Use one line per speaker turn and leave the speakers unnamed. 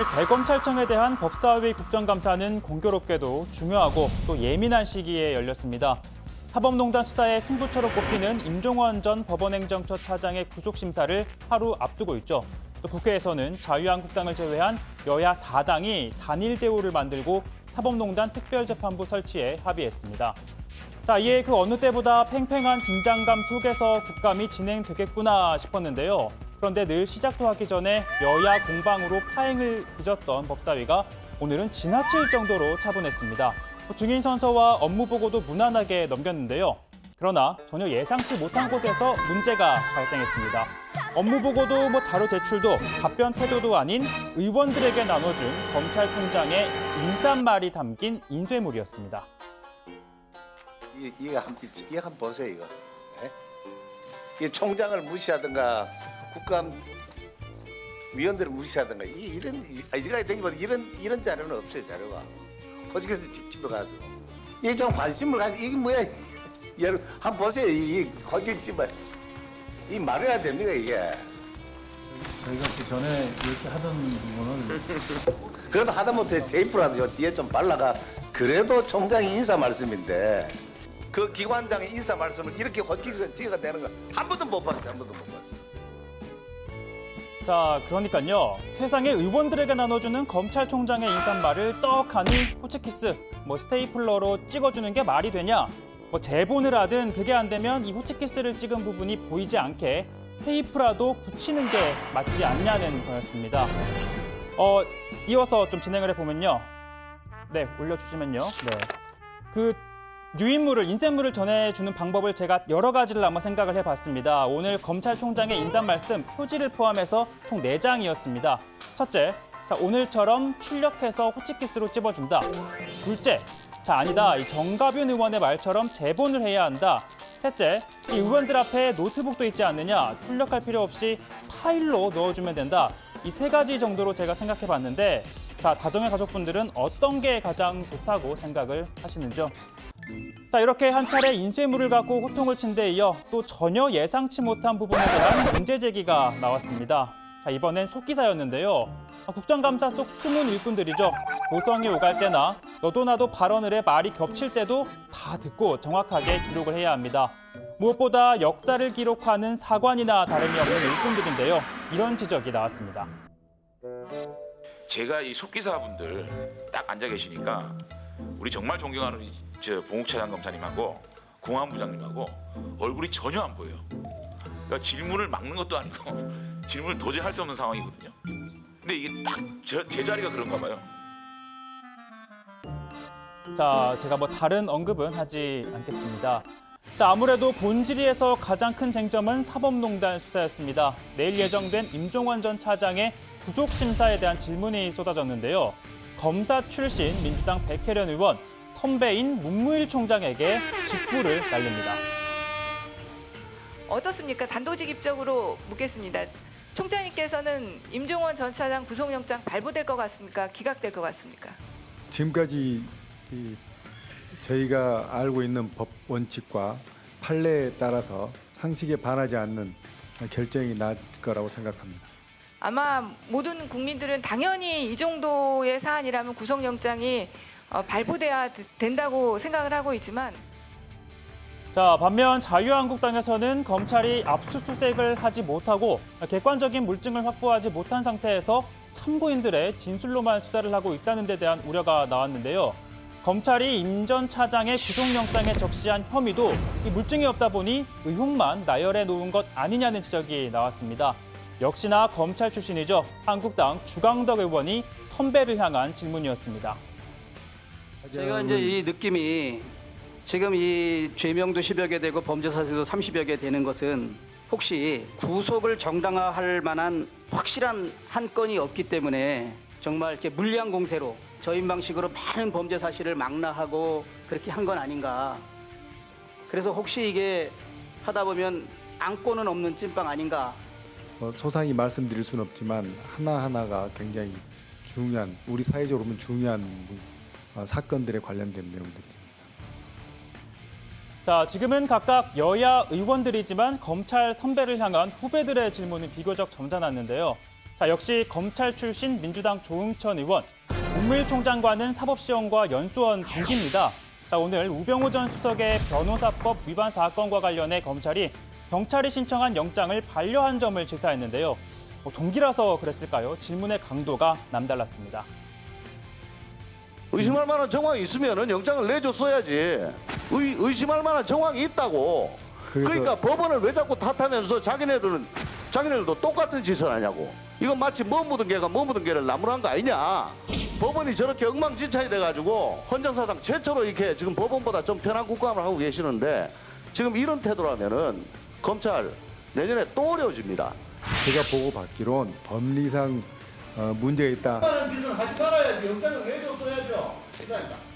대검찰청에 대한 법사위 국정감사는 공교롭게도 중요하고 또 예민한 시기에 열렸습니다. 사법농단 수사의 승부처로 꼽히는 임종원 전 법원행정처 차장의 구속심사를 하루 앞두고 있죠. 또 국회에서는 자유한국당을 제외한 여야 4당이 단일 대우를 만들고 사법농단 특별재판부 설치에 합의했습니다. 자, 이에 그 어느 때보다 팽팽한 긴장감 속에서 국감이 진행되겠구나 싶었는데요. 그런데 늘 시작도 하기 전에 여야 공방으로 파행을 빚었던 법사위가 오늘은 지나칠 정도로 차분했습니다. 증인 선서와 업무 보고도 무난하게 넘겼는데요. 그러나 전혀 예상치 못한 곳에서 문제가 발생했습니다. 업무 보고도 자료 제출도 답변 태도도 아닌 의원들에게 나눠준 검찰총장의 인사말이 담긴 인쇄물이었습니다.
이거 한번 보세요. 이거. 네? 이 총장을 무시하든가 국감위원들을 무시하든가 이런 이제까지 댕기면 이런 자료는 없어요. 자료가 호직에서 집어가지고 이게 좀 관심을 가지 이게 뭐야? 여러분 한번 보세요. 이 호직집을 이 말해야 됩니까 이게?
저희가 그 전에 이렇게 하던 부분을
그래도 하다못해 테이프라도 뒤에 좀 발라가 그래도 총장이 인사 말씀인데 그 기관장의 인사 말씀을 이렇게 호직에서 찍어내는 거 한 번도 못 봤어요. 한 번도 못 봤어요.
자, 그러니까요. 세상의 의원들에게 나눠주는 검찰총장의 인사말을 떡하니 호치키스, 스테이플러로 찍어주는 게 말이 되냐? 제본을 하든 그게 안 되면 이 호치키스를 찍은 부분이 보이지 않게 테이프라도 붙이는 게 맞지 않냐는 거였습니다. 이어서 좀 진행을 해보면요. 네, 올려주시면요. 네. 그 유인물을, 인쇄물을 전해주는 방법을 제가 여러 가지를 한번 생각을 해봤습니다. 오늘 검찰총장의 인사 말씀 표지를 포함해서 총 4장이었습니다. 첫째, 자, 오늘처럼 출력해서 호치키스로 찝어준다. 둘째, 자, 아니다. 이 정가윤 의원의 말처럼 제본을 해야 한다. 셋째, 이 의원들 앞에 노트북도 있지 않느냐. 출력할 필요 없이 파일로 넣어주면 된다. 이 3가지 정도로 제가 생각해봤는데, 자, 다정의 가족분들은 어떤 게 가장 좋다고 생각을 하시는지요? 자, 이렇게 한 차례 인쇄물을 갖고 호통을 친 데 이어 또 전혀 예상치 못한 부분에 대한 문제 제기가 나왔습니다. 자, 이번엔 속기사였는데요. 국정감사 속 숨은 일꾼들이죠. 고성이 오갈 때나 너도 나도 발언을 해 말이 겹칠 때도 다 듣고 정확하게 기록을 해야 합니다. 무엇보다 역사를 기록하는 사관이나 다름이 없는 일꾼들인데요. 이런 지적이 나왔습니다.
제가 이 속기사분들 딱 앉아 계시니까 우리 정말 존경하는 봉욱차장 검사님하고 공안부장님하고 얼굴이 전혀 안 보여요. 그러니까 질문을 막는 것도 아니고 질문을 도저히 할 수 없는 상황이거든요. 근데 이게 딱 제 자리가 그런가 봐요.
자, 제가 다른 언급은 하지 않겠습니다. 자, 아무래도 본질에서 가장 큰 쟁점은 사법농단 수사였습니다. 내일 예정된 임종원 전 차장의 구속심사에 대한 질문이 쏟아졌는데요. 검사 출신 민주당 백혜련 의원, 선배인 문무일 총장에게 직구를 날립니다.
어떻습니까? 단도직입적으로 묻겠습니다. 총장님께서는 임종원 전 차장 구속영장 발부될 것 같습니까? 기각될 것 같습니까?
지금까지 저희가 알고 있는 법 원칙과 판례에 따라서 상식에 반하지 않는 결정이 날 거라고 생각합니다.
아마 모든 국민들은 당연히 이 정도의 사안이라면 구속영장이 발부돼야 된다고 생각을 하고 있지만
자, 반면 자유한국당에서는 검찰이 압수수색을 하지 못하고 객관적인 물증을 확보하지 못한 상태에서 참고인들의 진술로만 수사를 하고 있다는 데 대한 우려가 나왔는데요. 검찰이 임 전 차장의 구속영장에 적시한 혐의도 이 물증이 없다 보니 의혹만 나열해 놓은 것 아니냐는 지적이 나왔습니다. 역시나 검찰 출신이죠. 한국당 주광덕 의원이 선배를 향한 질문이었습니다.
제가 이제 이 느낌이 지금 이 죄명도 10여 개 되고 범죄 사실도 30여 개 되는 것은 혹시 구속을 정당화할 만한 확실한 한 건이 없기 때문에 정말 이렇게 물량 공세로 저인 방식으로 많은 범죄 사실을 망라하고 그렇게 한 건 아닌가. 그래서 혹시 이게 하다 보면 안고는 없는 찐빵 아닌가.
소상히 말씀드릴 수는 없지만 하나하나가 굉장히 중요한, 우리 사회적으로 보면 중요한 사건들에 관련된 내용들입니다.
자, 지금은 각각 여야 의원들이지만 검찰 선배를 향한 후배들의 질문은 비교적 점잖았는데요. 자, 역시 검찰 출신 민주당 조응천 의원. 국무총장과는 사법시험과 연수원 동기입니다. 자, 오늘 우병우 전 수석의 변호사법 위반 사건과 관련해 검찰이 경찰이 신청한 영장을 반려한 점을 질타했는데요. 동기라서 그랬을까요? 질문의 강도가 남달랐습니다.
의심할 만한 정황이 있으면 영장을 내줬어야지. 의심할 만한 정황이 있다고. 그러니까 법원을 왜 자꾸 탓하면서 자기네들도 똑같은 짓을 하냐고. 이건 마치 뭐 묻은 개가 뭐 묻은 개를 나무란 거 아니냐. 법원이 저렇게 엉망진창이 돼가지고 헌정사상 최초로 이렇게 지금 법원보다 좀 편한 국감을 하고 계시는데 지금 이런 태도라면은 검찰 내년에 또 어려워집니다.
제가 보고받기론 법리상 문제가 있다.
그런 짓을 하지 말아야지. 영장을 내줬어야죠. 그러니까.